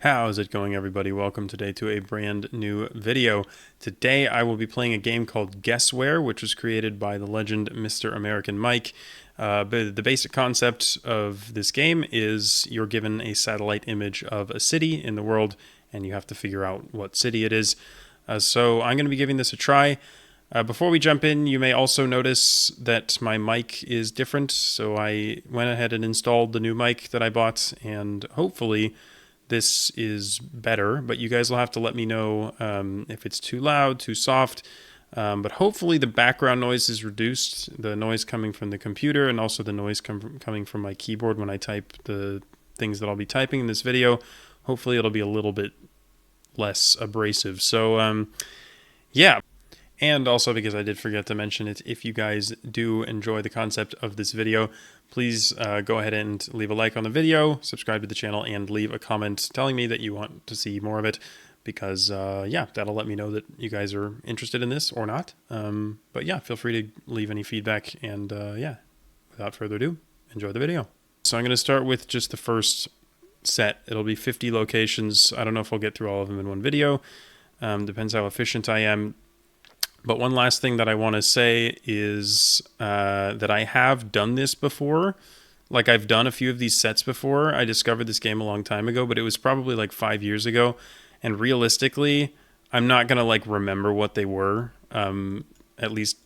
How's it going, everybody? Welcome today to a brand new video. Today I will be playing a game called GuessWhere, which was created by the legend Mr. American Mike. But the basic concept of this game is you're given a satellite image of a city in the world, and you have to figure out what city it is. So I'm going to be giving this a try. Before we jump in, you may also notice that my mic is different. So I went ahead and installed the new mic that I bought, and hopefully this is better, but you guys will have to let me know if it's too loud, too soft. But hopefully the background noise is reduced, the noise coming from the computer and also the noise coming from my keyboard when I type the things that I'll be typing in this video. Hopefully it'll be a little bit less abrasive. So yeah. And also, because I did forget to mention it, if you guys do enjoy the concept of this video, please go ahead and leave a like on the video, subscribe to the channel, and leave a comment telling me that you want to see more of it, because yeah, that'll let me know that you guys are interested in this or not. But yeah, feel free to leave any feedback, and yeah, without further ado, enjoy the video. So I'm going to start with just the first set. It'll be 50 locations. I don't know if I'll get through all of them in one video. Depends how efficient I am. But one last thing that I want to say is that I have done this before. Like, I've done a few of these sets before. I discovered this game a long time ago, but it was probably like 5 years ago. And realistically, I'm not going to like remember what they were. At least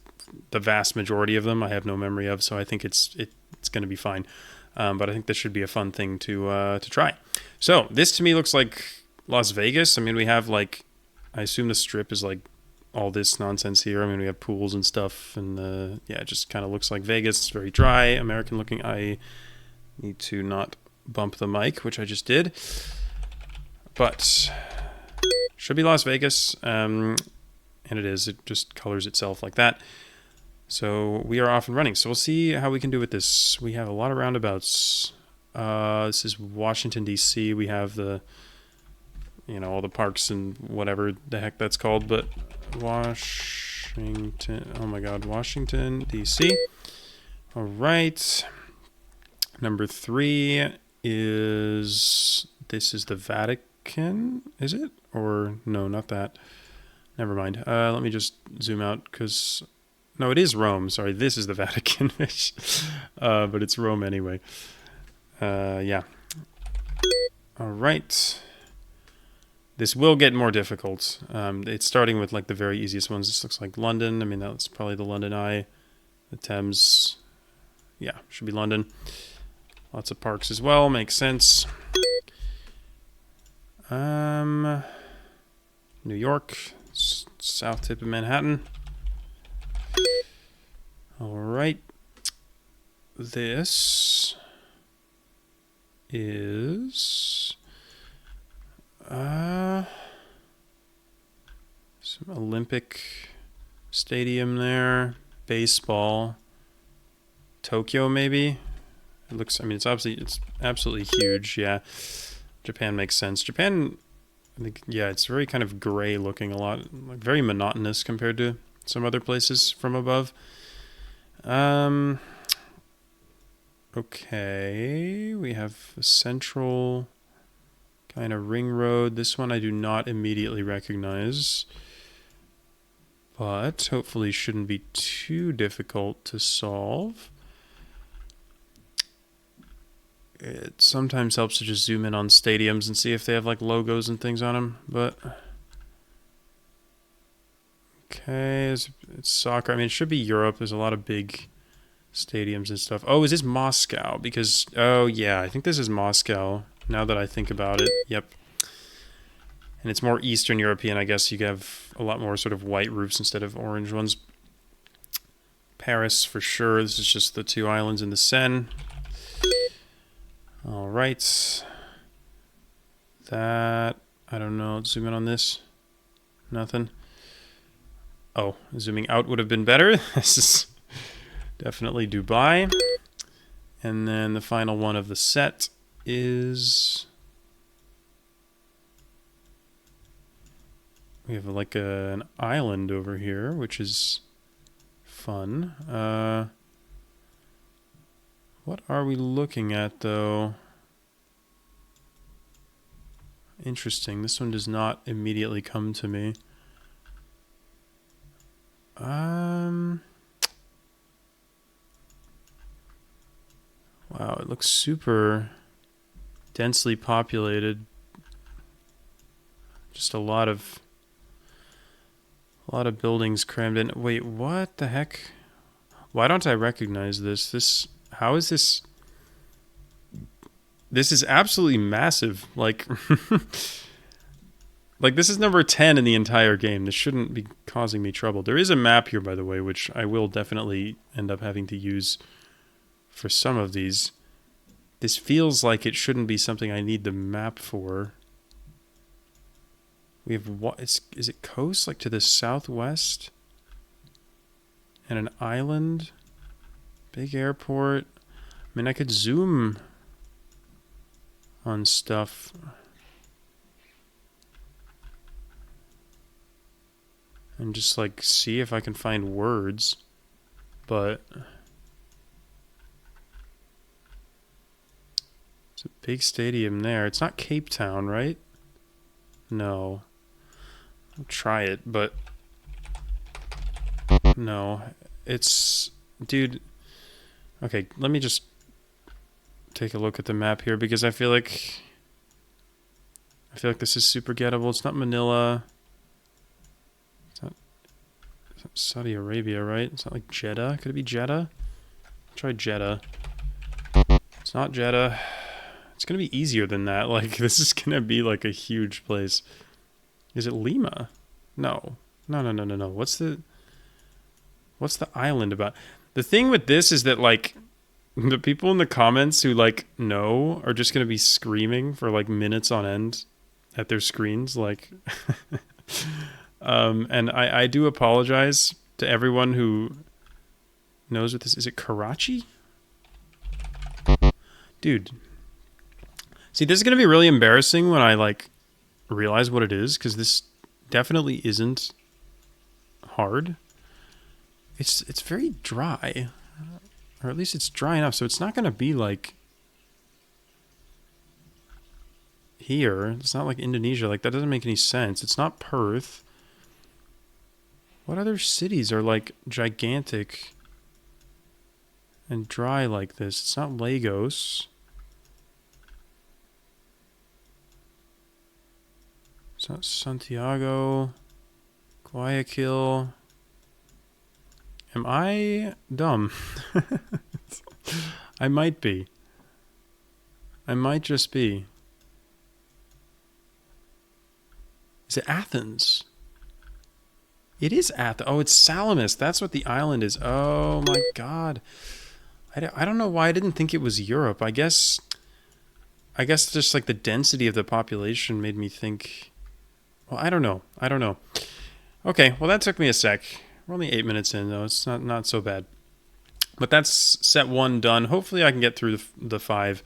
the vast majority of them I have no memory of, so I think it's going to be fine. But I think this should be a fun thing to try. So this to me looks like Las Vegas. I mean, we have like, I assume the strip is like all this nonsense here. I mean, we have pools and stuff, and yeah, it just kind of looks like Vegas. It's very dry, American looking. I need to not bump the mic, which I just did, but should be Las Vegas, and it is. It just colors itself like that. So we are off and running. So we'll see how we can do with this. We have a lot of roundabouts. This is Washington, D.C. We have the, you know, all the parks and whatever the heck that's called, but Washington, oh my god, Washington, D.C. All right. Number 3 is, this is the Vatican, is it? Or, no, not that. Never mind. Let me just zoom out, because, no, it is Rome. Sorry, this is the Vatican. But it's Rome anyway. Yeah. All right. This will get more difficult. It's starting with like the very easiest ones. This looks like London. I mean, that's probably the London Eye. The Thames. Yeah, should be London. Lots of parks as well. Makes sense. New York. South tip of Manhattan. All right. This is some Olympic stadium there. Baseball. Tokyo, maybe. It looks, I mean, it's absolutely huge. Yeah. Japan makes sense. Japan, I think, yeah, it's very kind of gray looking, a lot, like very monotonous compared to some other places from above. Okay, we have a central kind of ring road. This one I do not immediately recognize, but hopefully shouldn't be too difficult to solve. It sometimes helps to just zoom in on stadiums and see if they have like logos and things on them, but okay, it's soccer. I mean, it should be Europe. There's a lot of big stadiums and stuff. Oh, is this Moscow? Because, oh yeah, I think this is Moscow. Now that I think about it, yep. And it's more Eastern European, I guess. You have a lot more sort of white roofs instead of orange ones. Paris, for sure. This is just the 2 islands in the Seine. All right. That, I don't know. Let's zoom in on this. Nothing. Oh, zooming out would have been better. This is definitely Dubai. And then the final one of the set is, we have like an island over here, which is fun. What are we looking at, though? Interesting. This one does not immediately come to me. Wow, it looks super densely populated. Just a lot of buildings crammed in. Wait, what the heck? Why don't I recognize this? How is this? This is absolutely massive. Like, like this is number 10 in the entire game. This shouldn't be causing me trouble. There is a map here, by the way, which I will definitely end up having to use for some of these. This feels like it shouldn't be something I need the map for. We have what? Is it coast, like to the southwest? And an island? Big airport. I mean, I could zoom on stuff. And just like see if I can find words. But it's a big stadium there. It's not Cape Town, right? No. I'll try it, but no. It's, dude. Okay, let me just take a look at the map here because I feel like this is super gettable. It's not Manila. It's not Saudi Arabia, right? It's not like Jeddah. Could it be Jeddah? Try Jeddah. It's not Jeddah. It's gonna be easier than that. Like, this is gonna be like a huge place. Is it Lima? No. No. What's the island about? The thing with this is that, like, the people in the comments who, like, know are just gonna be screaming for, like, minutes on end at their screens, like... and I do apologize to everyone who knows what this is. Is it Karachi? Dude. See, this is gonna be really embarrassing when I, like, realize what it is, because this definitely isn't hard. It's very dry, or at least it's dry enough, so it's not gonna be like here. It's not like Indonesia. Like, that doesn't make any sense. It's not Perth. What other cities are like gigantic and dry like this? It's not Lagos. It's not Santiago, Guayaquil. Am I dumb? I might be. I might just be. Is it Athens? It is Athens. Oh, it's Salamis. That's what the island is. Oh my god. I don't know why I didn't think it was Europe. I guess just like the density of the population made me think... Well, I don't know. Okay, well that took me a sec. We're only 8 minutes in though. It's not so bad. But that's set 1 done. Hopefully I can get through the 5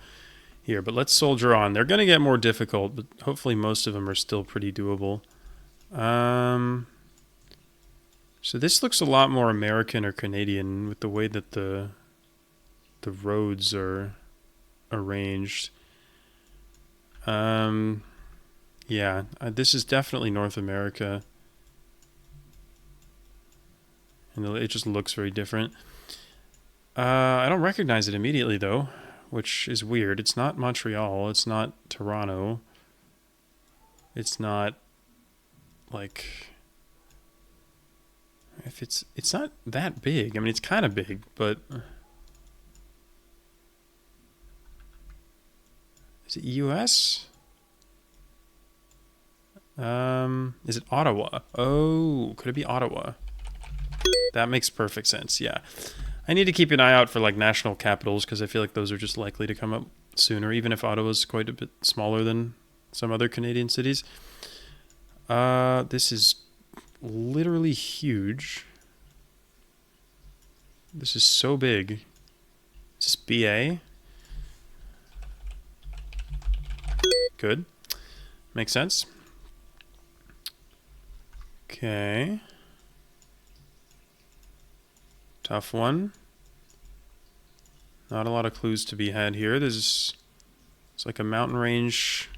here. But let's soldier on. They're going to get more difficult, but hopefully most of them are still pretty doable. So this looks a lot more American or Canadian with the way that the roads are arranged. Yeah, this is definitely North America. And it just looks very different. I don't recognize it immediately, though, which is weird. It's not Montreal. It's not Toronto. It's not, like... If it's not that big. I mean, it's kind of big, but... Is it U.S.? Is it Ottawa? Oh, could it be Ottawa? That makes perfect sense, yeah. I need to keep an eye out for, like, national capitals, because I feel like those are just likely to come up sooner, even if Ottawa's quite a bit smaller than some other Canadian cities. This is literally huge. This is so big. Is this BA? Good. Makes sense. Okay. Tough one. Not a lot of clues to be had here. It's like a mountain range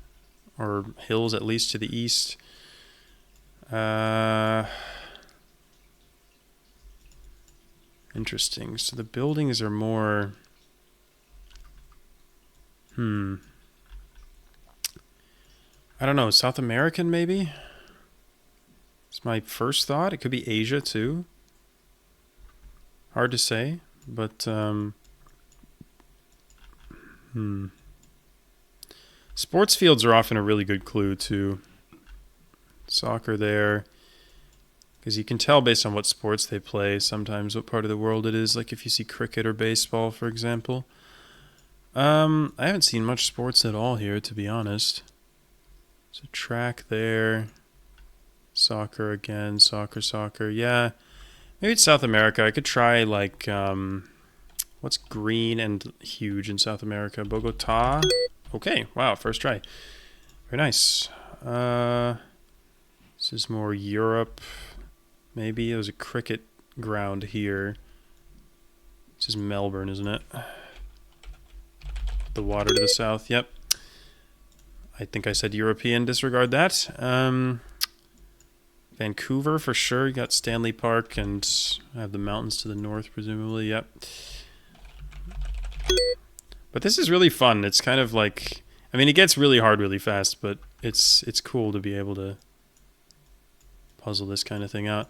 or hills at least to the east. Interesting. So the buildings are more... I don't know. South American, maybe? It's my first thought. It could be Asia, too. Hard to say, but... Sports fields are often a really good clue, too. Soccer there. Because you can tell based on what sports they play sometimes what part of the world it is. Like if you see cricket or baseball, for example. I haven't seen much sports at all here, to be honest. So track there. Soccer again. Soccer. Yeah. Maybe it's South America. I could try like... what's green and huge in South America? Bogota? Okay. Wow. First try. Very nice. This is more Europe. Maybe there's a cricket ground here. This is Melbourne, isn't it? The water to the south. Yep. I think I said European. Disregard that. Vancouver for sure. You got Stanley Park and I have the mountains to the north, presumably. Yep. But this is really fun. It's kind of like... I mean, it gets really hard really fast, but it's cool to be able to puzzle this kind of thing out.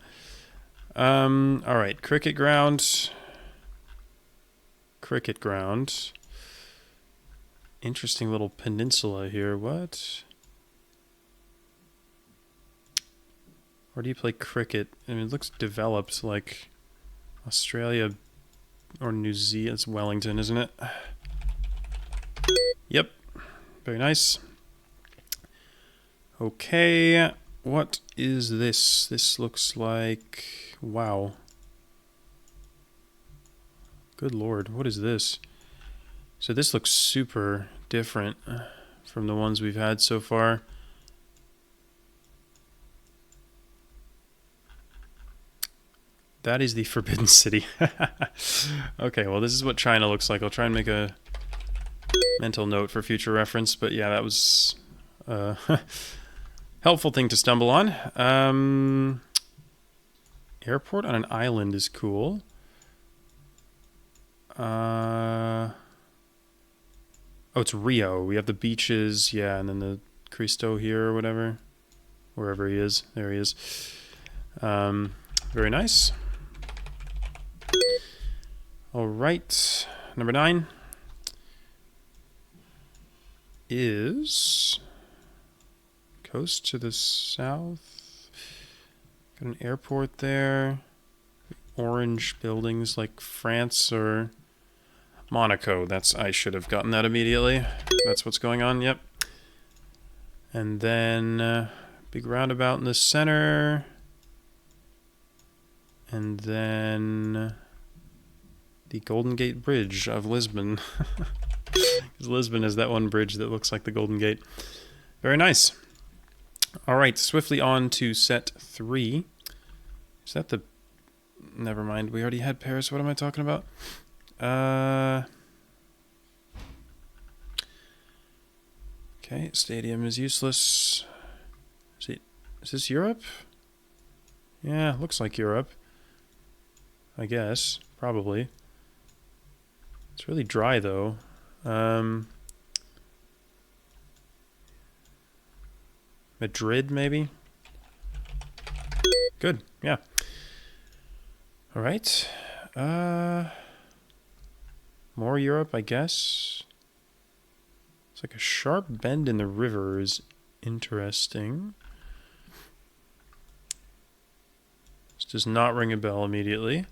All right, cricket ground. Interesting little peninsula here. What? Where do you play cricket? I mean, it looks developed like Australia or New Zealand. It's Wellington, isn't it? Yep. Very nice. Okay. What is this? This looks like... Wow. Good lord, what is this? So this looks super different from the ones we've had so far. That is the Forbidden City. Okay, well this is what China looks like. I'll try and make a mental note for future reference, but yeah, that was a helpful thing to stumble on. Airport on an island is cool. Oh, it's Rio. We have the beaches, yeah, and then the Cristo here or whatever. Wherever he is. There he is. Very nice. All right. Number 9 is coast to the south. Got an airport there. Orange buildings like France or Monaco. I should have gotten that immediately. That's what's going on, yep. And then big roundabout in the center. And then the Golden Gate Bridge of Lisbon. Because Lisbon is that one bridge that looks like the Golden Gate. Very nice. All right, swiftly on to set 3. Is that the... Never mind, we already had Paris. What am I talking about? Okay, stadium is useless. Is this Europe? Yeah, looks like Europe. I guess, probably. It's really dry, though. Madrid, maybe? Good, yeah. All right. More Europe, I guess. It's like a sharp bend in the river is interesting. This does not ring a bell immediately.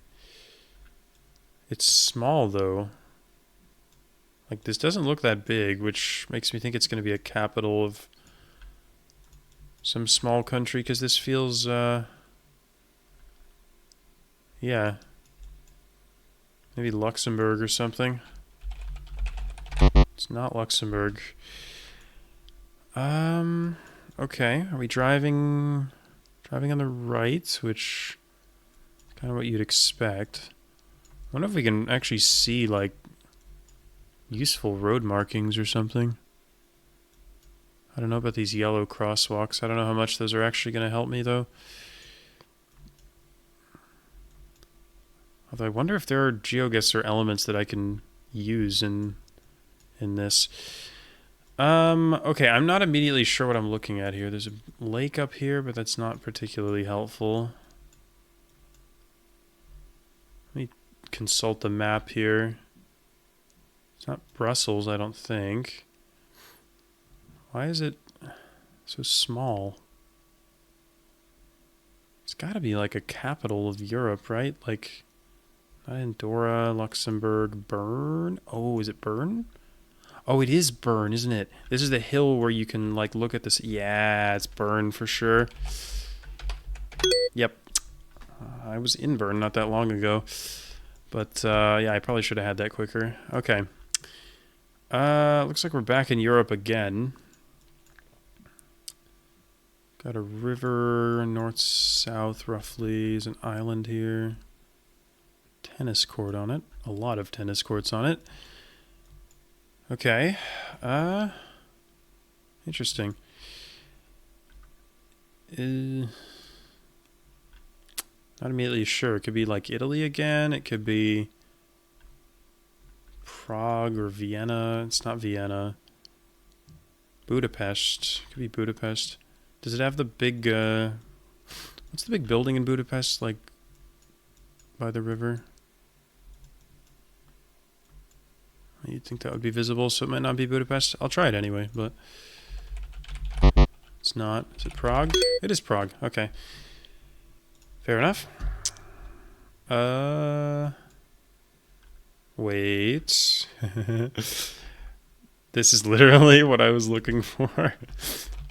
It's small, though. Like, this doesn't look that big, which makes me think it's going to be a capital of some small country, because this feels, yeah. Maybe Luxembourg or something. It's not Luxembourg. Okay. Are we driving on the right, which is kind of what you'd expect. I wonder if we can actually see, like, useful road markings or something. I don't know about these yellow crosswalks. I don't know how much those are actually going to help me, though. Although I wonder if there are GeoGuess or elements that I can use in this. Okay, I'm not immediately sure what I'm looking at here. There's a lake up here, but that's not particularly helpful. Let me consult the map here. It's not Brussels, I don't think. Why is it so small? It's got to be like a capital of Europe, right? Like, not Andorra, Luxembourg, Bern. Oh, is it Bern? Oh, it is Bern, isn't it? This is the hill where you can like look at this. Yeah, it's Bern for sure. Yep. I was in Bern not that long ago. But yeah, I probably should have had that quicker. Okay. Looks like we're back in Europe again. Got a river north-south roughly. There's an island here. Tennis court on it. A lot of tennis courts on it. Okay. Interesting. Not immediately sure. It could be like Italy again. It could be Prague or Vienna. It's not Vienna. Budapest. Could be Budapest. Does it have the big, what's the big building in Budapest, like, by the river? You'd think that would be visible, so it might not be Budapest. I'll try it anyway, but it's not. Is it Prague? It is Prague. Okay. Fair enough. Wait. This is literally what I was looking for.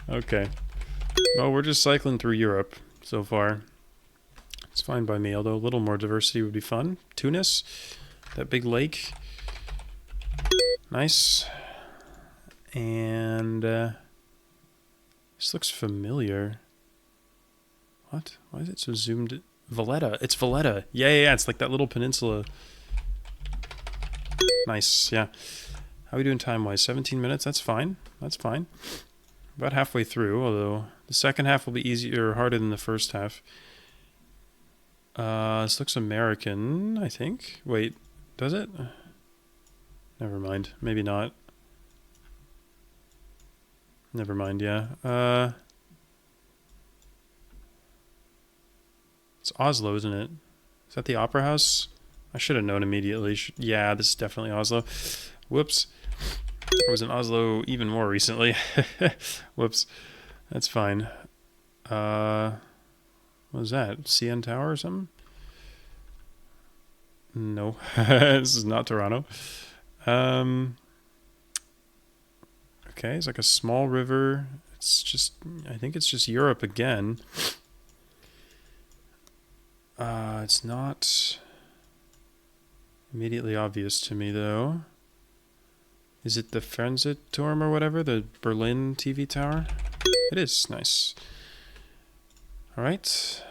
Okay. Well, we're just cycling through Europe so far. It's fine by me, although a little more diversity would be fun. Tunis, that big lake. Nice. And this looks familiar. What? Why is it so zoomed in? Valletta. It's Valletta. Yeah. It's like that little peninsula. Nice, yeah. How are we doing time-wise? 17 minutes? That's fine. That's fine. About halfway through, although the second half will be easier or harder than the first half. This looks American, I think. Wait, does it? Never mind. Maybe not. Never mind, yeah. It's Oslo, isn't it? Is that the Opera House? I should have known immediately. Yeah, this is definitely Oslo. Whoops. I was in Oslo even more recently. Whoops. That's fine. What was that? CN Tower or something? No. This is not Toronto. Okay, it's like a small river. It's just, I think it's just Europe again. It's not immediately obvious to me, though. Is it the Fernsehturm or whatever? The Berlin TV tower? It is. Nice. All right.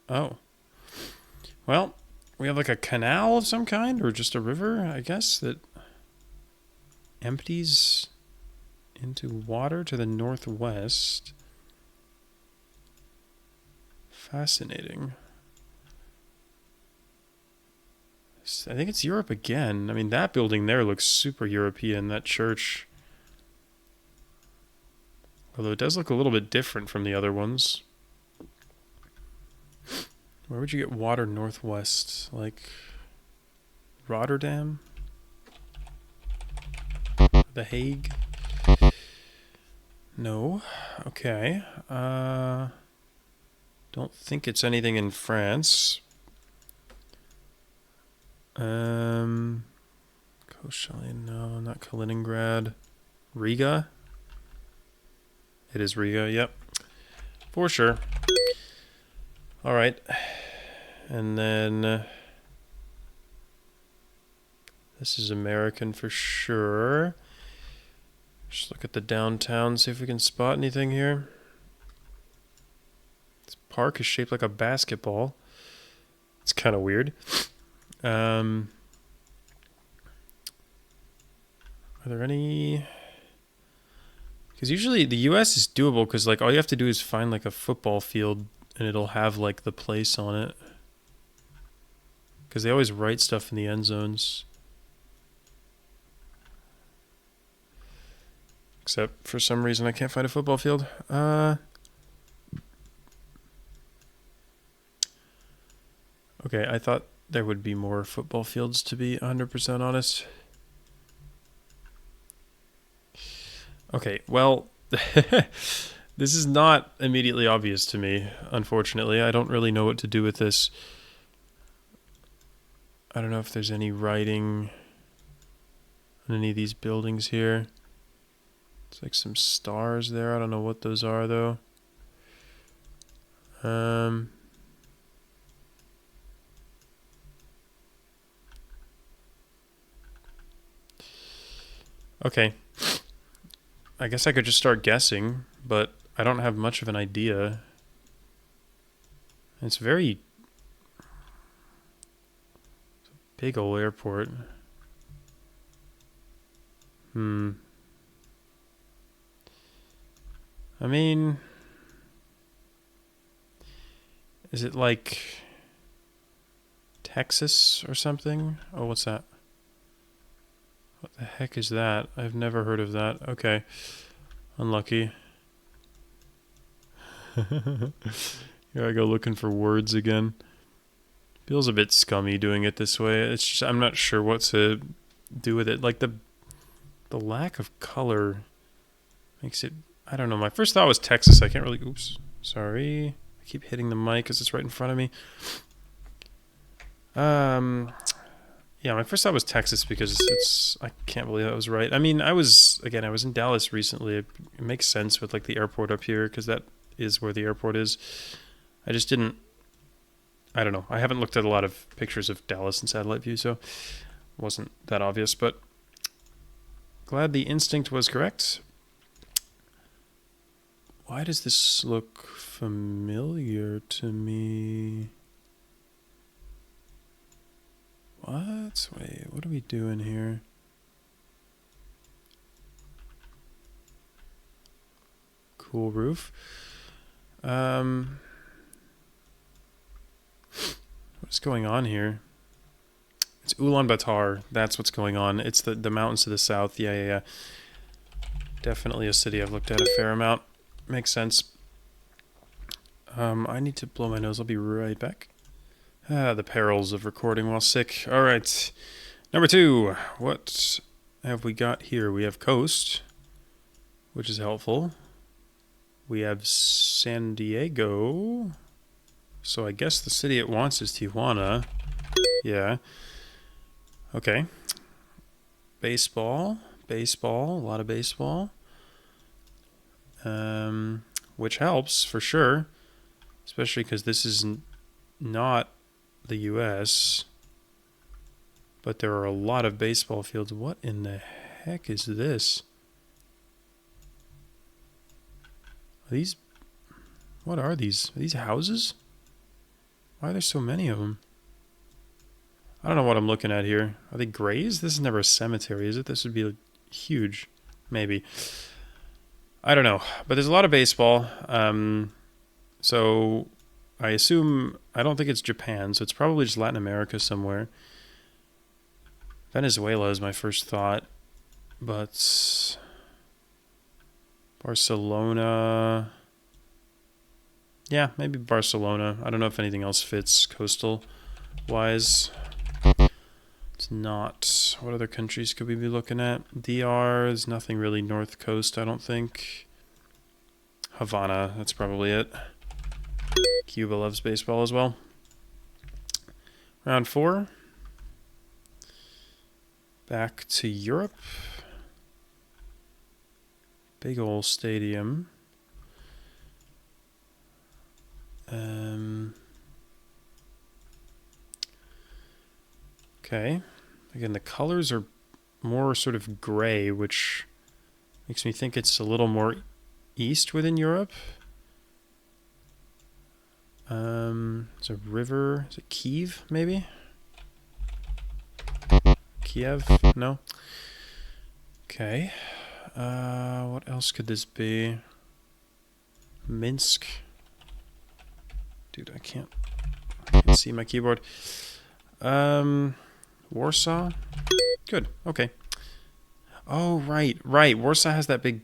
Oh. Well, we have like a canal of some kind, or just a river, I guess, that empties into water to the northwest. Fascinating. I think it's Europe again. I mean, that building there looks super European, that church. Although it does look a little bit different from the other ones. Where would you get water northwest? Like Rotterdam? The Hague? No. Okay. Don't think it's anything in France. Koshali, no, not Kaliningrad. Riga? It is Riga, yep. For sure. Alright. And then this is American for sure. Just look at the downtown, see if we can spot anything here. This park is shaped like a basketball. It's kind of weird. Are there any? Because usually the U.S. is doable because like all you have to do is find like a football field and it'll have like the place on it. Because they always write stuff in the end zones. Except for some reason I can't find a football field. Okay, I thought there would be more football fields, to be 100% honest. Okay, well, this is not immediately obvious to me, unfortunately. I don't really know what to do with this. I don't know if there's any writing on any of these buildings here. It's like some stars there. I don't know what those are, though. Okay. I guess I could just start guessing, but I don't have much of an idea. It's very big old airport. I mean, is it like Texas or something? Oh, what's that? What the heck is that? I've never heard of that. Okay. Unlucky. Here I go looking for words again. Feels a bit scummy doing it this way. It's just, I'm not sure what to do with it. Like the lack of color makes it, I don't know. My first thought was Texas. I can't really, oops, sorry. I keep hitting the mic because it's right in front of me. Yeah, my first thought was Texas because it's, I can't believe that was right. I mean, I was in Dallas recently. It makes sense with like the airport up here because that is where the airport is. I just didn't, I don't know. I haven't looked at a lot of pictures of Dallas in satellite view, so it wasn't that obvious, but glad the instinct was correct. Why does this look familiar to me? What? Wait, what are we doing here? Cool roof. What's going on here? It's Ulaanbaatar. That's what's going on. It's the mountains to the south. Yeah. Definitely a city I've looked at a fair amount. Makes sense. I need to blow my nose. I'll be right back. The perils of recording while sick. All right. Number 2. What have we got here? We have coast, which is helpful. We have San Diego. So I guess the city it wants is Tijuana. Yeah. Okay. Baseball. A lot of baseball. Which helps for sure. Especially because this is not the U.S., but there are a lot of baseball fields. What in the heck is this? What are these? Are these houses? Why are there so many of them? I don't know what I'm looking at here. Are they graves? This is never a cemetery, is it? This would be like huge. Maybe. I don't know. But there's a lot of baseball. So I assume, I don't think it's Japan, so it's probably just Latin America somewhere. Venezuela is my first thought. But Barcelona. Yeah, maybe Barcelona. I don't know if anything else fits coastal-wise. It's not. What other countries could we be looking at? DR is nothing really north coast, I don't think. Havana, that's probably it. Cuba loves baseball as well. Round 4. Back to Europe. Big ol' stadium. Okay. Again, the colors are more sort of gray, which makes me think it's a little more east within Europe. It's a river. Is it Kiev, maybe? Kiev? No? Okay. What else could this be? Minsk. Dude, I can't see my keyboard. Warsaw? Good, okay. Oh, right. Warsaw has that big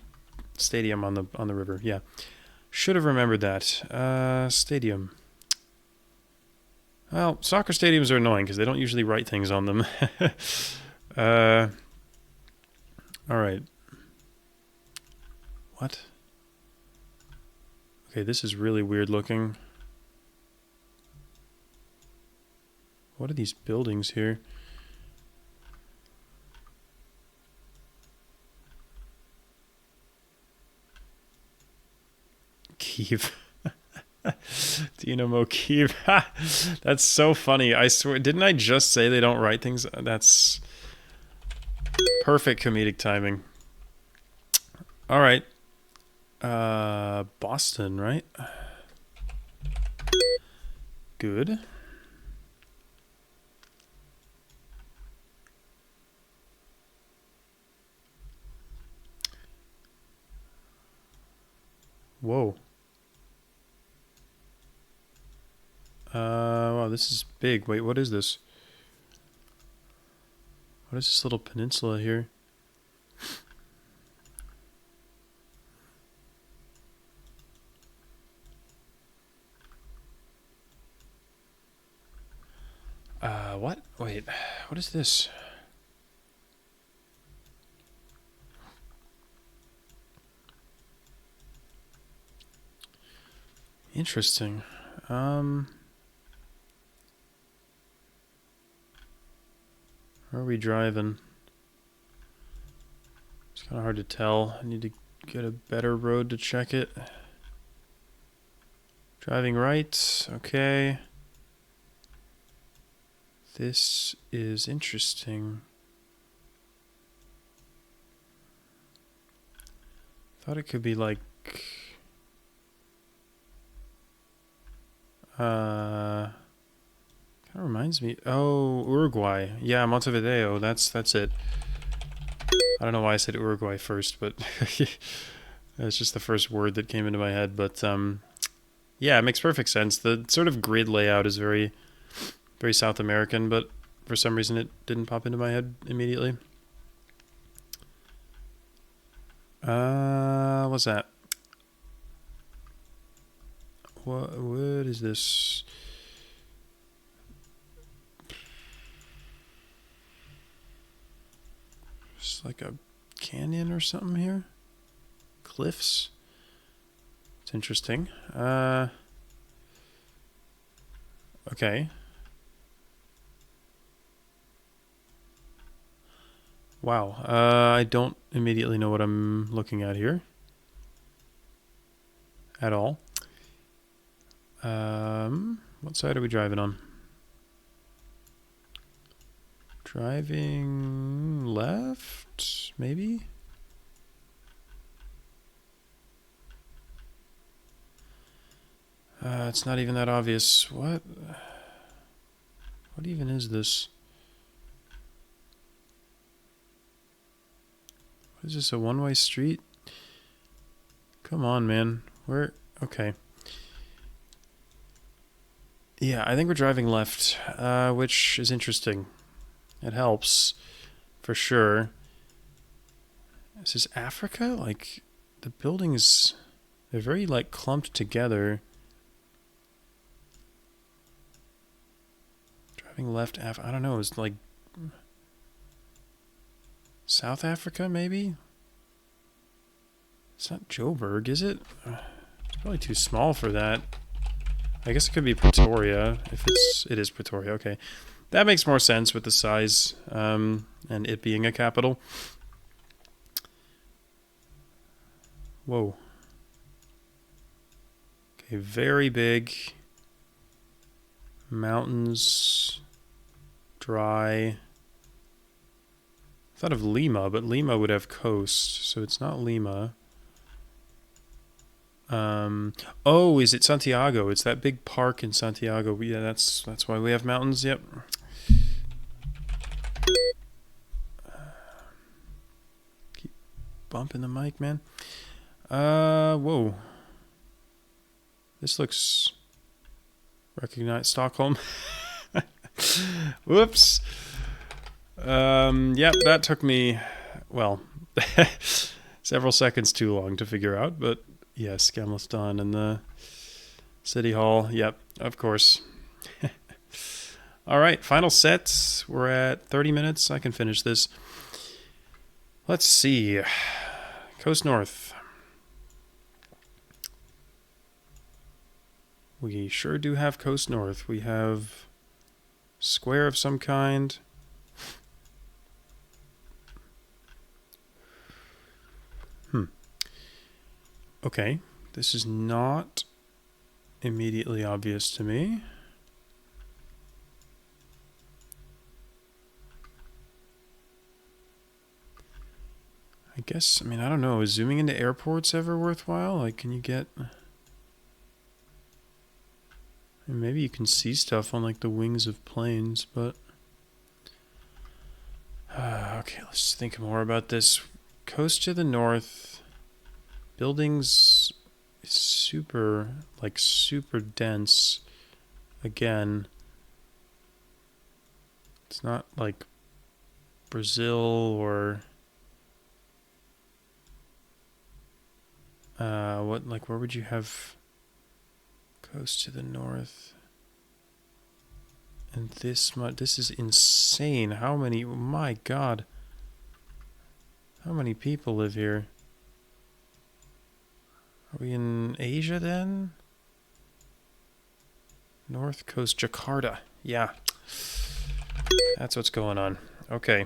stadium on the river. Yeah. Should have remembered that. Stadium. Well, soccer stadiums are annoying because they don't usually write things on them. Alright. What? Okay, this is really weird looking. What are these buildings here? Kyiv. Dynamo Kyiv. That's so funny. I swear, didn't I just say they don't write things? That's perfect comedic timing. All right. Boston, right? Good. Whoa. Wow, this is big. Wait, what is this? What is this little peninsula here? What? Wait, what is this? Interesting. Where are we driving? It's kind of hard to tell. I need to get a better road to check it. Driving right. Okay. This is interesting. Thought it could be like kind of reminds me. Oh, Uruguay. Yeah, Montevideo. That's it. I don't know why I said Uruguay first, but it's just the first word that came into my head. But yeah, it makes perfect sense. The sort of grid layout is very, very South American, but for some reason it didn't pop into my head immediately. What's that? What is this? It's like a canyon or something here. Cliffs. It's interesting. Okay. Wow. I don't immediately know what I'm looking at here. At all. What side are we driving on? Driving left, maybe? It's not even that obvious. What even is this? What is this, a one-way street? Come on, man. Where? Okay. Yeah, I think we're driving left, which is interesting. It helps, for sure. Is this Africa? Like, the buildings, they're very, like, clumped together. Driving left, I don't know, it's like South Africa, maybe? It's not Joburg, is it? It's probably too small for that. I guess it could be Pretoria, if it is Pretoria, okay. That makes more sense with the size, and it being a capital. Whoa. Okay, very big. Mountains. Dry. I thought of Lima, but Lima would have coast, so it's not Lima. Oh, is it Santiago? It's that big park in Santiago. Yeah, that's why we have mountains. Yep. bumping the mic, man. Whoa. This looks... Recognize Stockholm. Whoops. Yep, that took me, well, several seconds too long to figure out, but yes, Gamla stan and the City Hall. Yep, of course. All right, final sets. We're at 30 minutes. I can finish this. Let's see. Coast North. We sure do have Coast North. We have square of some kind. Okay, this is not immediately obvious to me. I guess, I mean, I don't know. Is zooming into airports ever worthwhile? Like, can you get... Maybe you can see stuff on, like, the wings of planes, but... okay, let's think more about this. Coast to the north... Buildings super dense. Again, it's not like Brazil or where would you have coast to the north? And this is insane. How many, oh my God. How many people live here? Are we in Asia then? North Coast, Jakarta. Yeah. That's what's going on. Okay.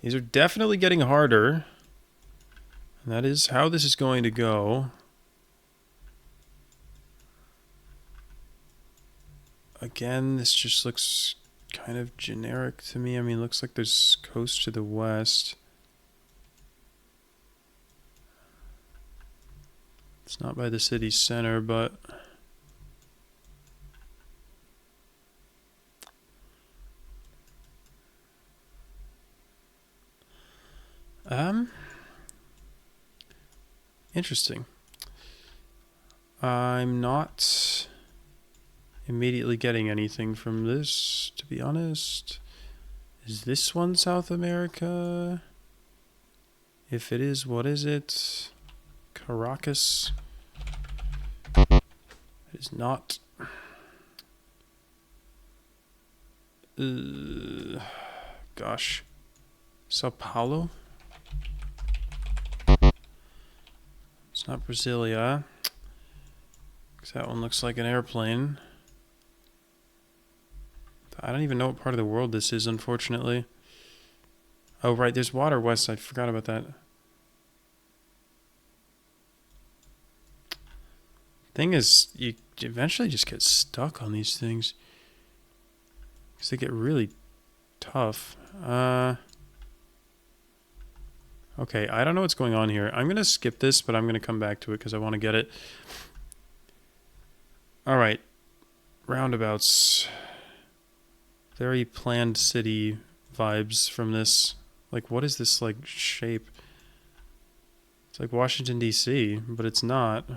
These are definitely getting harder. And that is how this is going to go. Again, this just looks kind of generic to me. I mean, it looks like there's coast to the west. It's not by the city center, but... Interesting. I'm not immediately getting anything from this, to be honest. Is this one South America? If it is, what is it? Caracas? It is not. Gosh. Sao Paulo? It's not Brasilia. Because that one looks like an airplane. I don't even know what part of the world this is, unfortunately. Oh, right, there's water west. I forgot about that. Thing is, you eventually just get stuck on these things. Because they get really tough. Okay, I don't know what's going on here. I'm going to skip this, but I'm going to come back to it because I want to get it. Alright. Roundabouts. Very planned city vibes from this. Like, what is this, like, shape? It's like Washington, D.C., but it's not.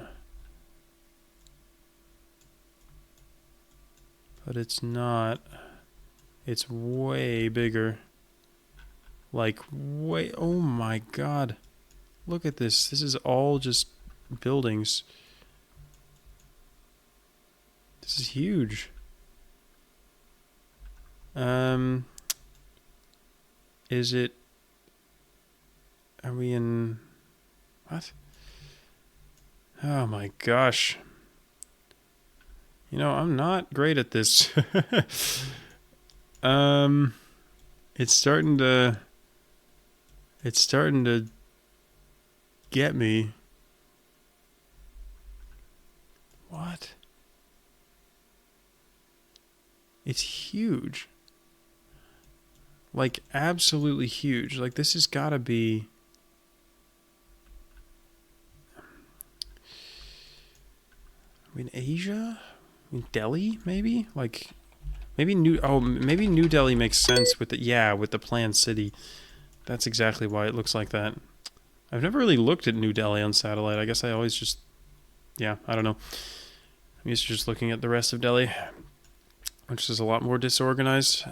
But it's not. It's way bigger. Like, way... Oh my God. Look at this. This is all just buildings. This is huge. Is it... Are we in... What? Oh my gosh. You know, I'm not great at this. It's starting to get me. What? It's huge. Like, absolutely huge. Like, this has got to be... I mean, Asia? I mean, Delhi, maybe? Like, Maybe maybe New Delhi makes sense with the, yeah, with the planned city. That's exactly why it looks like that. I've never really looked at New Delhi on satellite. I guess I always just, yeah, I don't know. I'm used to just looking at the rest of Delhi, which is a lot more disorganized.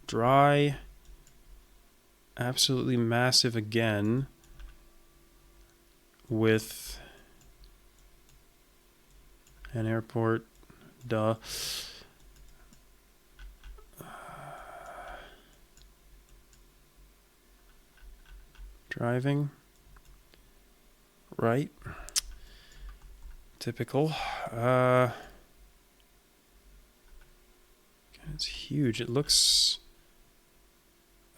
Dry. Absolutely massive again. With an airport. Duh. Driving. Right. Typical. It's huge. It looks...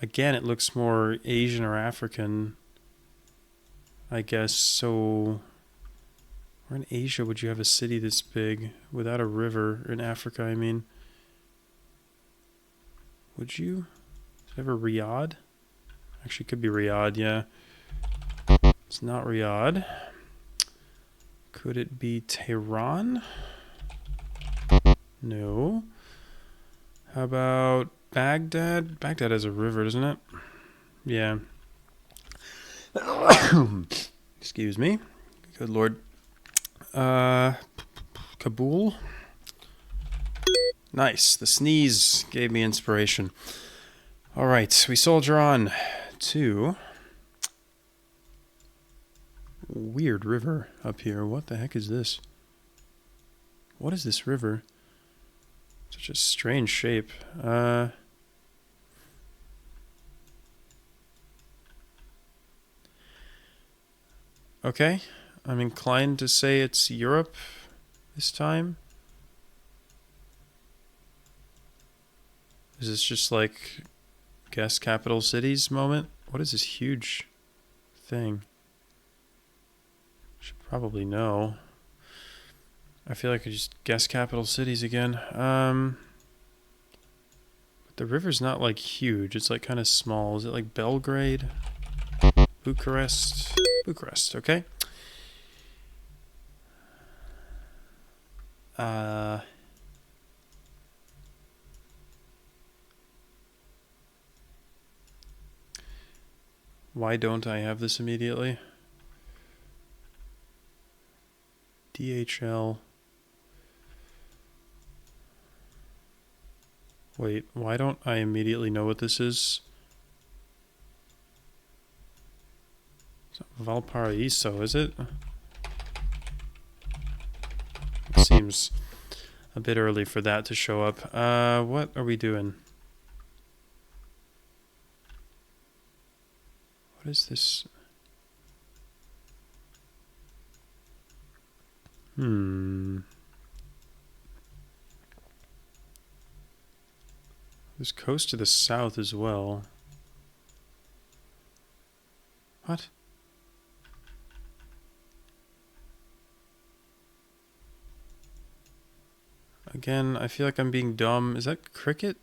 Again, it looks more Asian or African, I guess. So, where in Asia would you have a city this big without a river? In Africa, I mean. Would you? Is it ever Riyadh? Actually, it could be Riyadh, yeah. It's not Riyadh. Could it be Tehran? No. How about Baghdad? Baghdad has a river, doesn't it? Yeah. Excuse me. Good lord. Kabul. Nice. The sneeze gave me inspiration. All right, we soldier on to weird river up here. What the heck is this? What is this river? Such a strange shape. Okay, I'm inclined to say it's Europe this time. Is this just like guess capital cities moment? What is this huge thing? Should probably know. I feel like I just guess capital cities again. But the river's not like huge. It's like kind of small. Is it like Belgrade? Bucharest? Bucharest, okay. Why don't I have this immediately? DHL. Wait, why don't I immediately know what this is? It's not Valparaiso, is it? It seems a bit early for that to show up. What are we doing? What is this? There's coast to the south as well. What? Again, I feel like I'm being dumb. Is that cricket?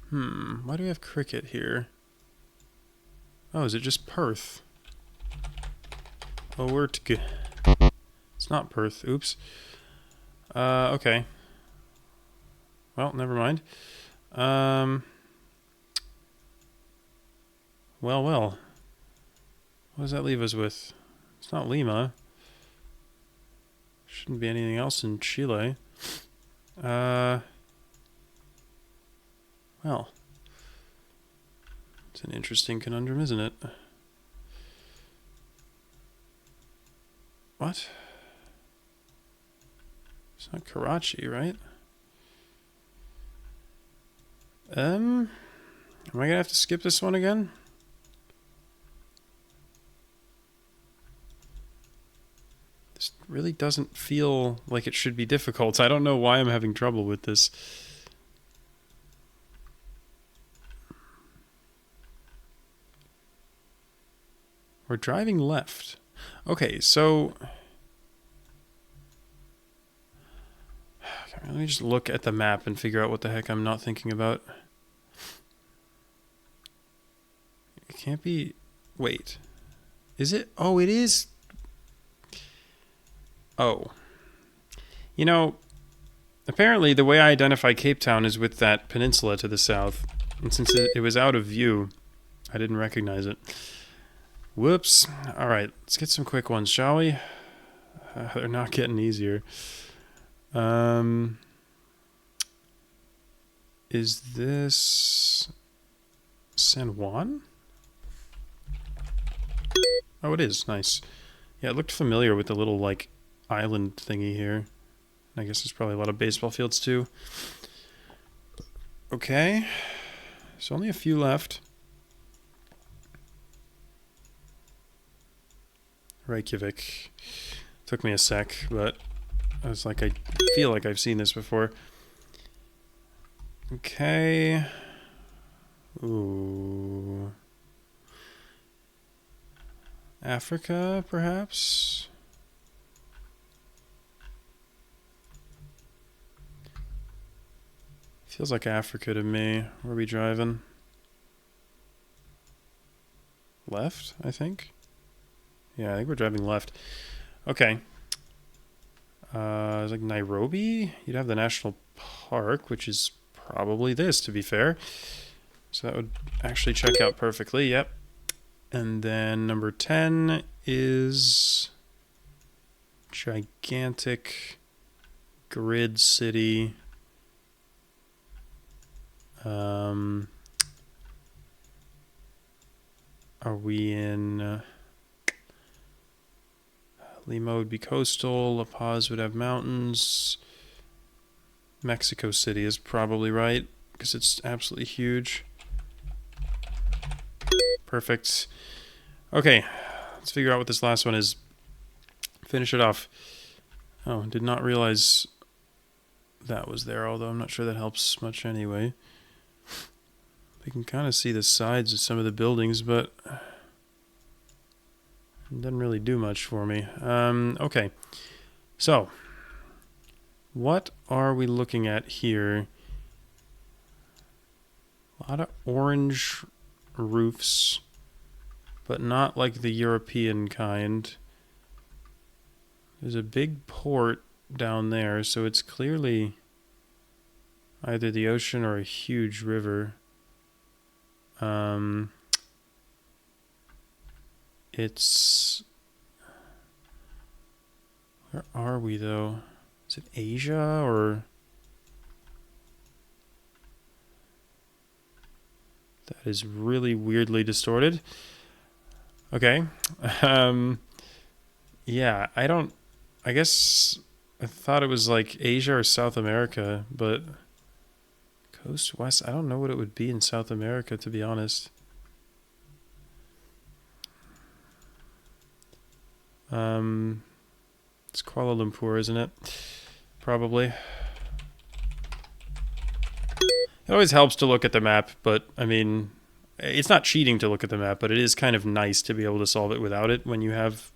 Why do we have cricket here? Oh, is it just Perth? Oh, it's not Perth. Oops. Okay. Well, never mind. Well. What does that leave us with? It's not Lima. Shouldn't be anything else in Chile. Well. It's an interesting conundrum, isn't it? What? It's not Karachi, right? Am I gonna have to skip this one again? This really doesn't feel like it should be difficult. I don't know why I'm having trouble with this. We're driving left. Okay, so... Let me just look at the map and figure out what the heck I'm not thinking about. It can't be... Wait. Is it? Oh, it is... Oh. You know, apparently the way I identify Cape Town is with that peninsula to the south. And since it was out of view, I didn't recognize it. Whoops. Alright, let's get some quick ones, shall we? They're not getting easier. Is this San Juan? Oh, it is. Nice. Yeah, it looked familiar with the little, like, island thingy here. I guess there's probably a lot of baseball fields, too. Okay. There's only a few left. Reykjavik. Took me a sec, but I was like, I feel like I've seen this before. Okay. Ooh. Africa, perhaps? Feels like Africa to me. Where are we driving? Left, I think? Yeah, I think we're driving left. Okay. It's like Nairobi? You'd have the national park, which is probably this, to be fair. So that would actually check out perfectly, yep. And then number 10 is gigantic grid city. Are we in... Lima would be coastal, La Paz would have mountains. Mexico City is probably right, because it's absolutely huge. Perfect. Okay, let's figure out what this last one is. Finish it off. Oh, did not realize that was there, although I'm not sure that helps much anyway. We can kind of see the sides of some of the buildings, but it doesn't really do much for me. Okay, so what are we looking at here? A lot of orange roofs, but not like the European kind. There's a big port down there, so it's clearly either the ocean or a huge river. It's... Where are we, though? Is it Asia, or... That is really weirdly distorted. Okay. Yeah, I guess I thought it was like Asia or South America, but Coast West, I don't know what it would be in South America, to be honest. It's Kuala Lumpur, isn't it? Probably. It always helps to look at the map, but I mean, it's not cheating to look at the map, but it is kind of nice to be able to solve it without it when you have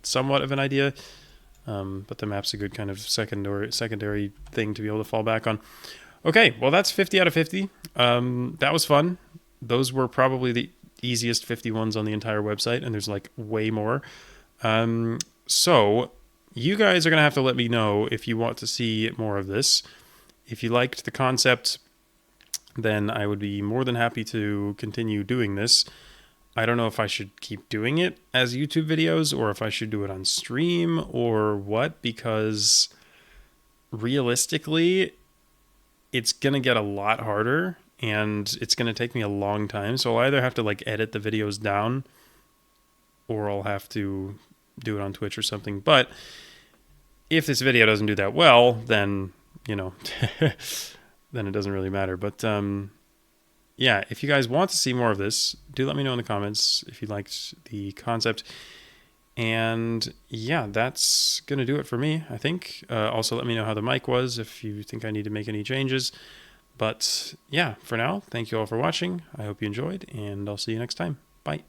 somewhat of an idea. But the map's a good kind of secondary thing to be able to fall back on. Okay, well, that's 50 out of 50. That was fun. Those were probably the easiest 50 ones on the entire website, and there's like way more. So you guys are going to have to let me know if you want to see more of this. If you liked the concept, then I would be more than happy to continue doing this. I don't know if I should keep doing it as YouTube videos or if I should do it on stream or what, because realistically, it's going to get a lot harder and it's going to take me a long time. So I'll either have to like edit the videos down or I'll have to do it on Twitch or something. But if this video doesn't do that well, then, you know, then it doesn't really matter. But yeah, if you guys want to see more of this, do let me know in the comments if you liked the concept. And yeah, that's going to do it for me, I think. Also, let me know how the mic was if you think I need to make any changes. But yeah, for now, thank you all for watching. I hope you enjoyed, and I'll see you next time. Bye.